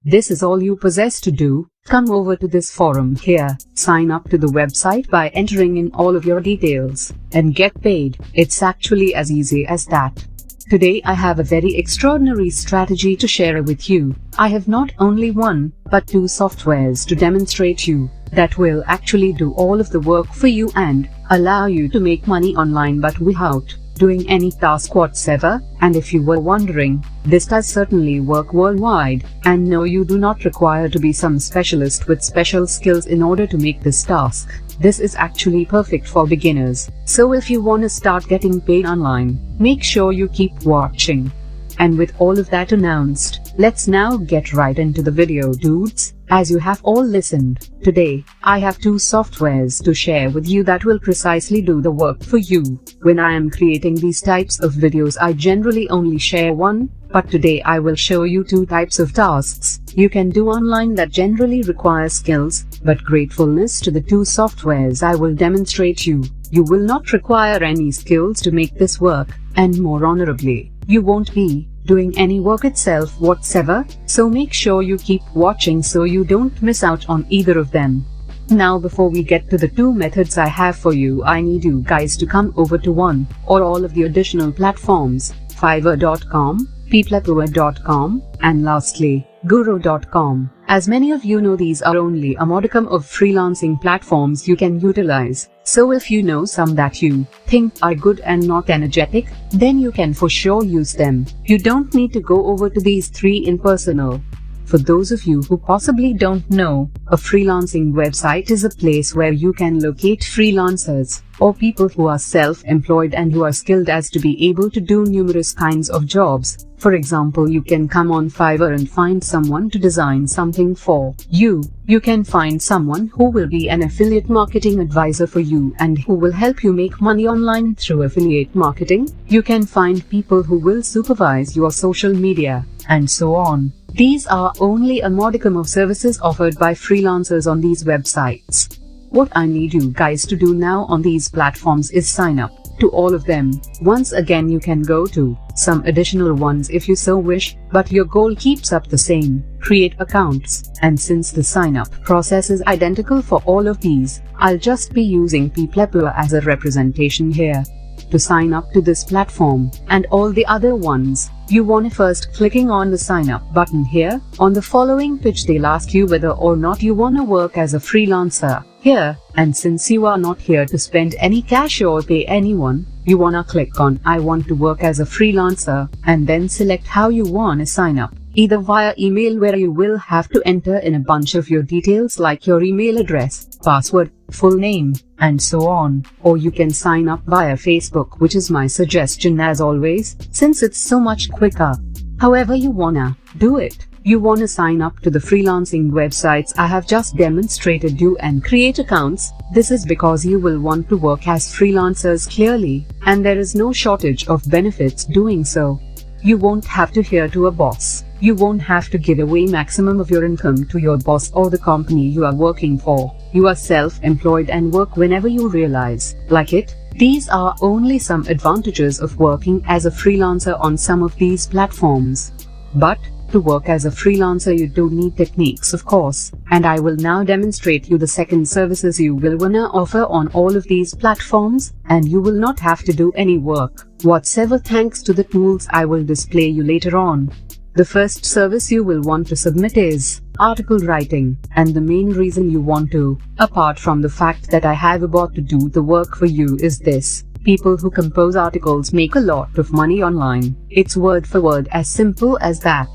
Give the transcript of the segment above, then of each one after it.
This is all you possess to do. Come over to this forum here, sign up to the website by entering in all of your details, and get paid. It's actually as easy as that. Today I have a very extraordinary strategy to share with you. I have not only one, but two softwares to demonstrate you that will actually do all of the work for you and allow you to make money online but without doing any task whatsoever. And if you were wondering, this does certainly work worldwide, and no, you do not require to be some specialist with special skills in order to make this task. This is actually perfect for beginners. So if you want to start getting paid online, make sure you keep watching. And with all of that announced, let's now get right into the video, dudes. As you have all listened, today, I have two softwares to share with you that will precisely do the work for you. When I am creating these types of videos, I generally only share one, but today I will show you two types of tasks you can do online that generally require skills, but gratefulness to the two softwares I will demonstrate you will not require any skills to make this work, and more honorably, you won't be doing any work itself whatsoever, so make sure you keep watching so you don't miss out on either of them. Now before we get to the two methods I have for you, I need you guys to come over to one or all of the additional platforms, Fiverr.com, Peeplepua.com, and lastly, Guru.com. As many of you know, these are only a modicum of freelancing platforms you can utilize. So if you know some that you think are good and not energetic, then you can for sure use them. You don't need to go over to these three in personal. For those of you who possibly don't know, a freelancing website is a place where you can locate freelancers, or people who are self-employed and who are skilled as to be able to do numerous kinds of jobs. For example, you can come on Fiverr and find someone to design something for you. You can find someone who will be an affiliate marketing advisor for you and who will help you make money online through affiliate marketing. You can find people who will supervise your social media, and so on. These are only a modicum of services offered by freelancers on these websites. What I need you guys to do now on these platforms is sign up to all of them. Once again, you can go to some additional ones if you so wish, but your goal keeps up the same. Create accounts, and since the sign up process is identical for all of these, I'll just be using Peeplepua as a representation here. To sign up to this platform and all the other ones, you want to first clicking on the sign up button here. On the following page, they'll ask you whether or not you want to work as a freelancer here, and since you are not here to spend any cash or pay anyone, you want to click on I want to work as a freelancer, and then select how you want to sign up, either via email where you will have to enter in a bunch of your details like your email address, password, full name, and so on, or you can sign up via Facebook, which is my suggestion as always, since it's so much quicker. However you wanna do it, you wanna sign up to the freelancing websites I have just demonstrated you and create accounts. This is because you will want to work as freelancers clearly, and there is no shortage of benefits doing so. You won't have to hear to a boss. You won't have to give away maximum of your income to your boss or the company you are working for. You are self-employed and work whenever you realize like it. These are only some advantages of working as a freelancer on some of these platforms. But to work as a freelancer, you do need techniques, of course, and I will now demonstrate you the second services you will wanna offer on all of these platforms, and you will not have to do any work whatsoever thanks to the tools I will display you later on. The first service you will want to submit is article writing, and the main reason you want to, apart from the fact that I have a bot to do the work for you, is this: people who compose articles make a lot of money online. It's word for word as simple as that.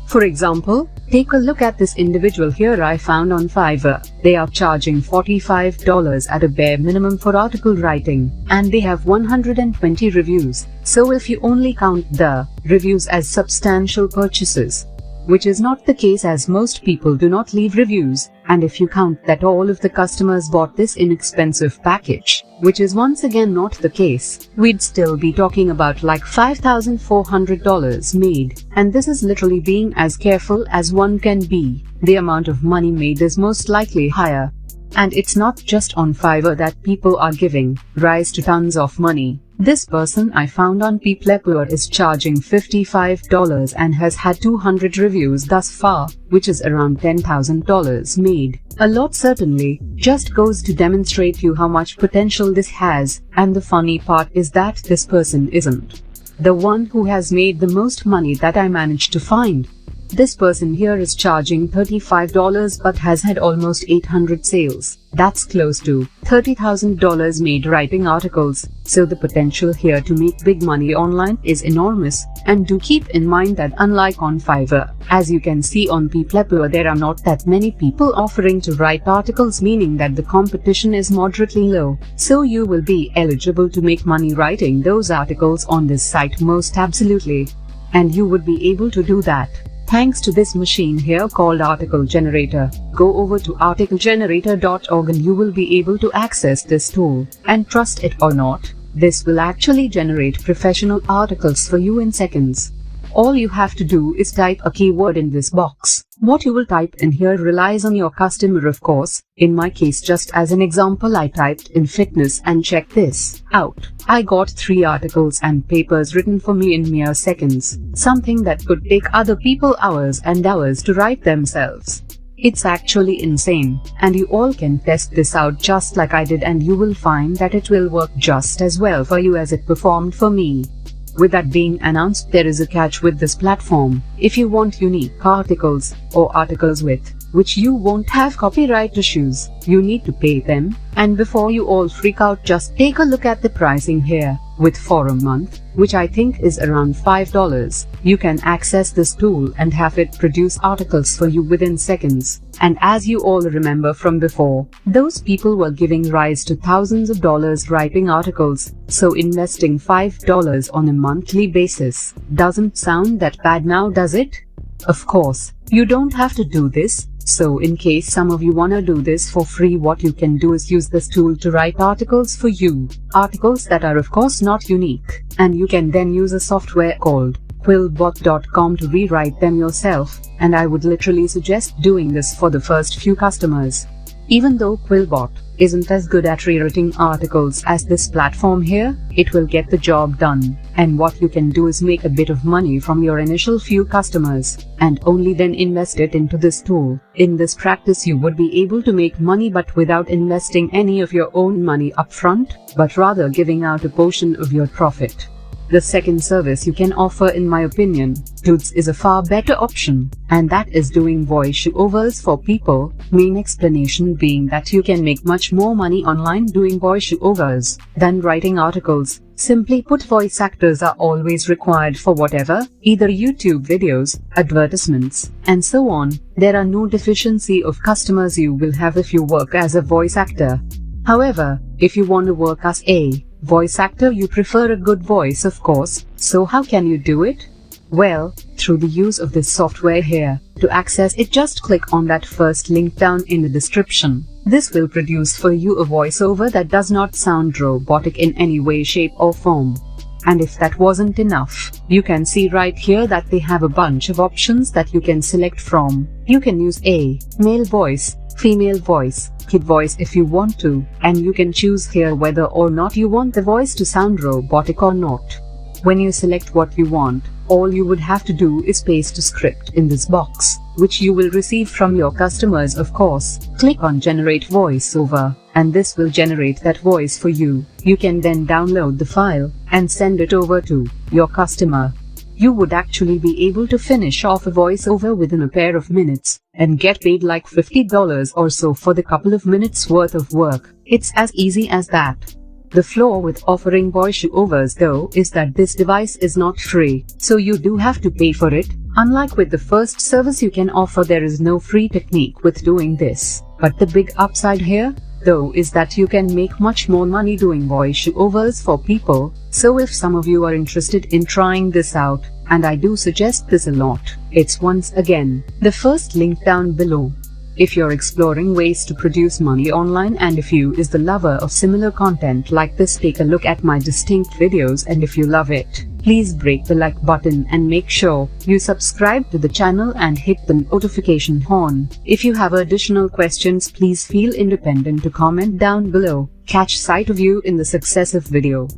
For example, take a look at this individual here I found on Fiverr. They are charging $45 at a bare minimum for article writing, and they have 120 reviews. So if you only count the reviews as substantial purchases, which is not the case as most people do not leave reviews, and if you count that all of the customers bought this inexpensive package, which is once again not the case, we'd still be talking about like $5,400 made, and this is literally being as careful as one can be. The amount of money made is most likely higher. And it's not just on Fiverr that people are giving rise to tons of money. This person I found on Peeplepure is charging $55 and has had 200 reviews thus far, which is around $10,000 made. A lot certainly, just goes to demonstrate you how much potential this has, and the funny part is that this person isn't the one who has made the most money that I managed to find. This person here is charging $35 but has had almost 800 sales. That's close to $30,000 made writing articles, so the potential here to make big money online is enormous. And do keep in mind that unlike on Fiverr, as you can see on Peeplepure, there are not that many people offering to write articles, meaning that the competition is moderately low. So you will be eligible to make money writing those articles on this site most absolutely. And you would be able to do that thanks to this machine here called Article Generator. Go over to articlegenerator.org and you will be able to access this tool. And trust it or not, this will actually generate professional articles for you in seconds. All you have to do is type a keyword in this box. What you will type in here relies on your customer, of course. In my case, just as an example, I typed in fitness and check this out. I got 3 articles and papers written for me in mere seconds, something that could take other people hours and hours to write themselves. It's actually insane, and you all can test this out just like I did, and you will find that it will work just as well for you as it performed for me. With that being announced, there is a catch with this platform. If you want unique articles, or articles with which you won't have copyright issues, you need to pay them. And before you all freak out, just take a look at the pricing here. With for a month, which I think is around $5, you can access this tool and have it produce articles for you within seconds. And as you all remember from before, those people were giving rise to thousands of dollars writing articles, so investing $5 on a monthly basis doesn't sound that bad now, does it? Of course, you don't have to do this. So in case some of you wanna do this for free, what you can do is use this tool to write articles for you. Articles that are of course not unique, and you can then use a software called Quillbot.com to rewrite them yourself, and I would literally suggest doing this for the first few customers. Even though Quillbot isn't as good at rewriting articles as this platform here, it will get the job done. And what you can do is make a bit of money from your initial few customers, and only then invest it into this tool. In this practice, you would be able to make money, but without investing any of your own money upfront, but rather giving out a portion of your profit. The second service you can offer, in my opinion, dudes, is a far better option, and that is doing voiceovers for people. Main explanation being that you can make much more money online doing voiceovers than writing articles. Simply put, voice actors are always required for whatever, either YouTube videos, advertisements, and so on. There are no deficiency of customers you will have if you work as a voice actor. However, if you want to work as a voice actor, you prefer a good voice, of course. So how can you do it? Well, through the use of this software here. To access it, just click on that first link down in the description. This will produce for you a voiceover that does not sound robotic in any way, shape or form. And if that wasn't enough, you can see right here that they have a bunch of options that you can select from. You can use a male voice, female voice, kid voice if you want to, and you can choose here whether or not you want the voice to sound robotic or not. When you select what you want, all you would have to do is paste a script in this box, which you will receive from your customers, of course. Click on Generate Voiceover, and this will generate that voice for you. You can then download the file and send it over to your customer. You would actually be able to finish off a voiceover within a pair of minutes and get paid like $50 or so for the couple of minutes worth of work. It's as easy as that. The flaw with offering voiceovers though is that this device is not free, so you do have to pay for it. Unlike with the first service you can offer, there is no free technique with doing this. But the big upside here, though, is that you can make much more money doing voiceovers for people. So if some of you are interested in trying this out, and I do suggest this a lot, it's once again the first link down below. If you're exploring ways to produce money online, and if you is the lover of similar content like this, take a look at my distinct videos, and if you love it, please break the like button and make sure you subscribe to the channel and hit the notification horn. If you have additional questions, please feel independent to comment down below. Catch sight of you in the successive video.